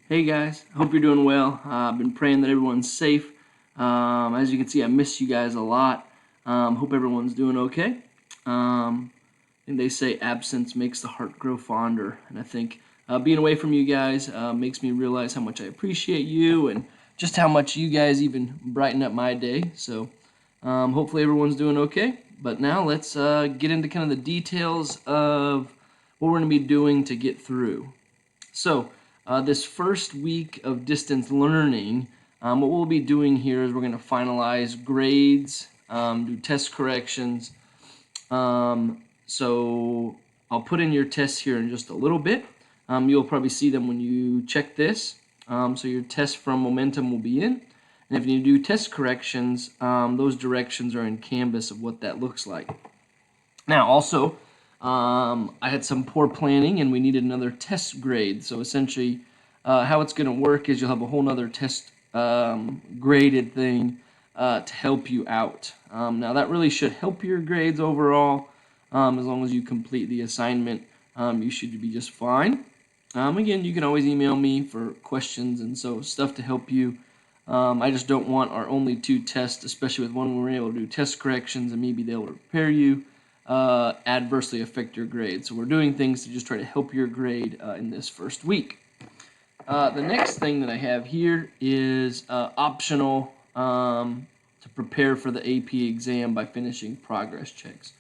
Hey guys, hope you're doing well. I've been praying that everyone's safe. As you can see, I miss you guys a lot. Hope everyone's doing okay. I think they say absence makes the heart grow fonder, and I think being away from you guys makes me realize how much I appreciate you and just how much you guys even brighten up my day. So hopefully everyone's doing okay. But now let's get into kind of the details of what we're going to be doing to get through. So, this first week of distance learning, what we'll be doing here is we're going to finalize grades, do test corrections. So, I'll put in your tests here in just a little bit. You'll probably see them when you check this. So, your test from Momentum will be in. And if you do test corrections, those directions are in Canvas of what that looks like. Now, also, I had some poor planning and we needed another test grade. So essentially, how it's going to work is you'll have a whole nother test graded thing to help you out. Now, that really should help your grades overall. As long as you complete the assignment, you should be just fine. Again, you can always email me for questions and so stuff to help you. I just don't want our only two tests, especially with one where we're able to do test corrections and maybe they'll prepare you, adversely affect your grade. So we're doing things to just try to help your grade in this first week. The next thing that I have here is optional to prepare for the AP exam by finishing progress checks.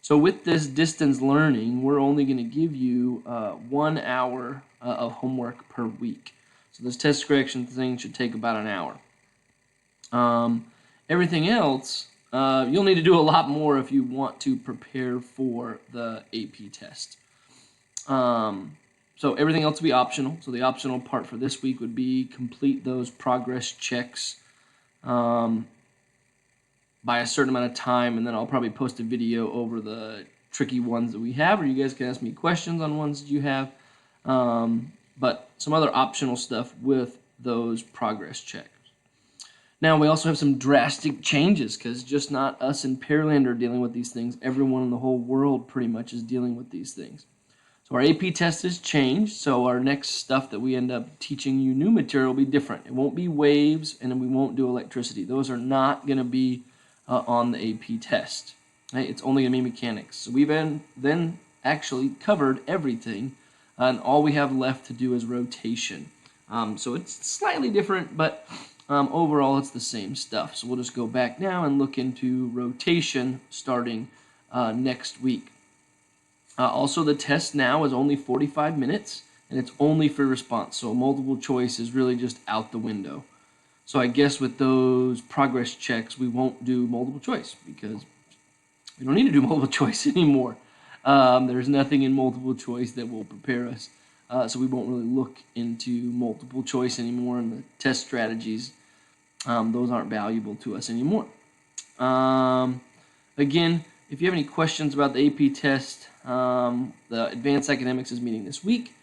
So with this distance learning, we're only going to give you 1 hour of homework per week. So this test correction thing should take about an hour. Everything else, you'll need to do a lot more if you want to prepare for the AP test. So everything else will be optional. So the optional part for this week would be complete those progress checks by a certain amount of time, and then I'll probably post a video over the tricky ones that we have, or you guys can ask me questions on ones that you have. But some other optional stuff with those progress checks. Now, we also have some drastic changes because just not us in Pearland are dealing with these things. Everyone in the whole world pretty much is dealing with these things. So our AP test has changed, so our next stuff that we end up teaching you new material will be different. It won't be waves, and then we won't do electricity. Those are not going to be on the AP test. Right? It's only going to be mechanics. So we've then actually covered everything, and all we have left to do is rotation. So it's slightly different, but overall it's the same stuff. So we'll just go back now and look into rotation starting next week. Also, the test now is only 45 minutes, and it's only for response. So multiple choice is really just out the window. So I guess with those progress checks, we won't do multiple choice because we don't need to do multiple choice anymore. There's nothing in multiple choice that will prepare us. So we won't really look into multiple choice anymore, and the test strategies, those aren't valuable to us anymore. Again, if you have any questions about the AP test, the Advanced Academics is meeting this week.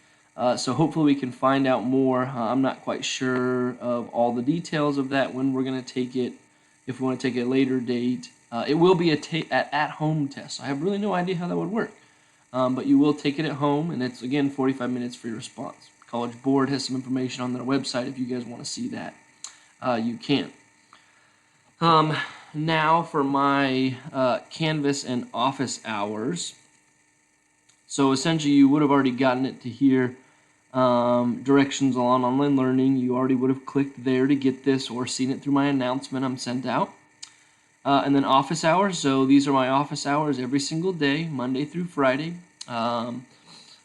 So hopefully we can find out more. I'm not quite sure of all the details of that, when we're going to take it, if we want to take a later date. It will be an at-home test. So I have really no idea how that would work. But you will take it at home, and it's, again, 45 minutes for your response. College Board has some information on their website. If you guys want to see that, you can. Now for my Canvas and office hours. So essentially you would have already gotten it to here. Directions on online learning. You already would have clicked there to get this or seen it through my announcement I'm sent out. And then office hours. So these are my office hours every single day, Monday through Friday.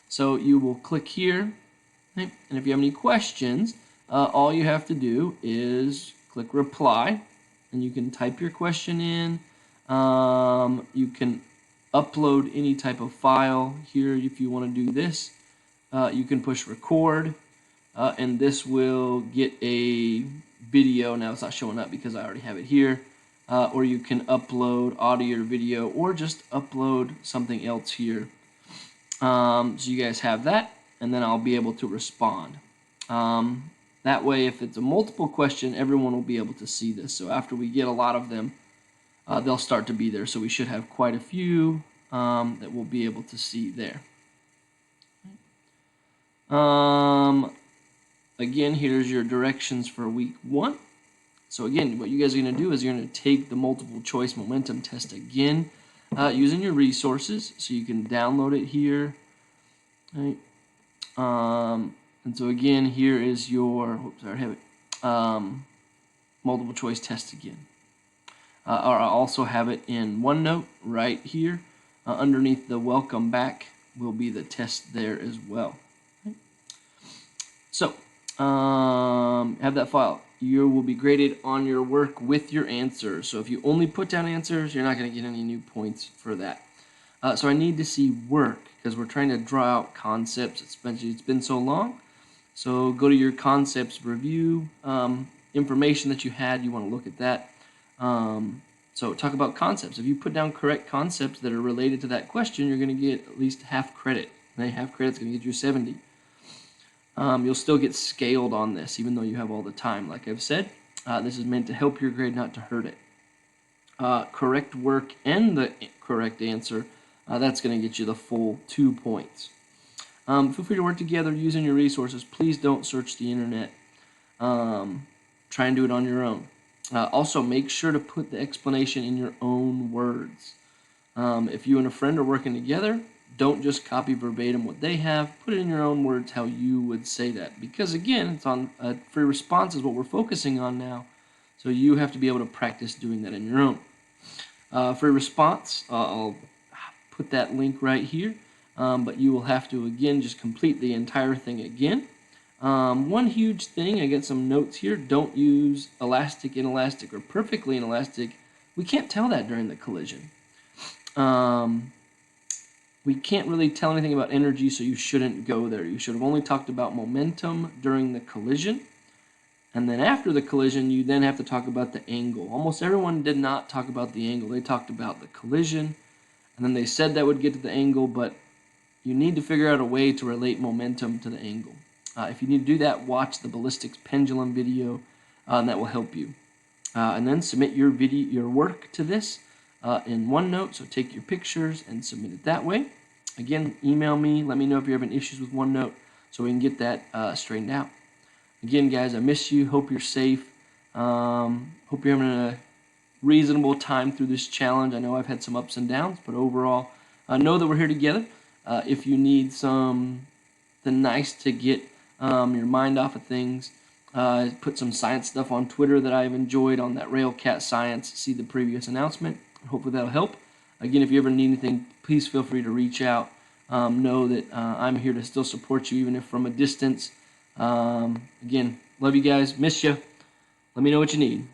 So you will click here. And if you have any questions, all you have to do is click reply. And you can type your question in. You can upload any type of file here if you want to do this. You can push record, and this will get a video. Now it's not showing up because I already have it here. Or you can upload audio or video, or just upload something else here. So you guys have that, and then I'll be able to respond. That way, if it's a multiple question, everyone will be able to see this. So after we get a lot of them, they'll start to be there. So we should have quite a few that we'll be able to see there. again, here's your directions for week 1. So again, what you guys are going to do is you're going to take the multiple choice momentum test again using your resources. So you can download it here. Right? And so again, here is your, oops, I already have it, multiple choice test again. Or I also have it in OneNote right here. Underneath the welcome back will be the test there as well. Okay. So, have that file. You will be graded on your work with your answers. So if you only put down answers, you're not going to get any new points for that. So I need to see work because we're trying to draw out concepts. It's been so long. So go to your concepts review, information that you had, you want to look at that. So talk about concepts. If you put down correct concepts that are related to that question, you're going to get at least half credit. And half credit's going to get you 70. You'll still get scaled on this, even though you have all the time. Like I've said, this is meant to help your grade, not to hurt it. Correct work and the correct answer, that's going to get you the full 2 points. Feel free to work together using your resources. Please don't search the internet. Try and do it on your own. Also, make sure to put the explanation in your own words. If you and a friend are working together, don't just copy verbatim what they have. Put it in your own words how you would say that. Because again, it's on free response is what we're focusing on now. So you have to be able to practice doing that in your own. Free response, I'll put that link right here. But you will have to, again, just complete the entire thing again. One huge thing, I get some notes here, don't use elastic, inelastic, or perfectly inelastic. We can't tell that during the collision. We can't really tell anything about energy, so you shouldn't go there. You should have only talked about momentum during the collision. And then after the collision, you then have to talk about the angle. Almost everyone did not talk about the angle. They talked about the collision, and then they said that would get to the angle, but you need to figure out a way to relate momentum to the angle. If you need to do that, watch the ballistics pendulum video, and that will help you. And then submit your work to this in OneNote. So take your pictures and submit it that way. Again, email me. Let me know if you're having issues with OneNote so we can get that straightened out. Again, guys, I miss you. Hope you're safe. Hope you're having a reasonable time through this challenge. I know I've had some ups and downs, but overall, know that we're here together. If you need something nice to get your mind off of things, put some science stuff on Twitter that I've enjoyed on that Railcat Science. See the previous announcement. Hopefully that'll help. Again, if you ever need anything, please feel free to reach out. Know that I'm here to still support you, even if from a distance. Again, love you guys. Miss you. Let me know what you need.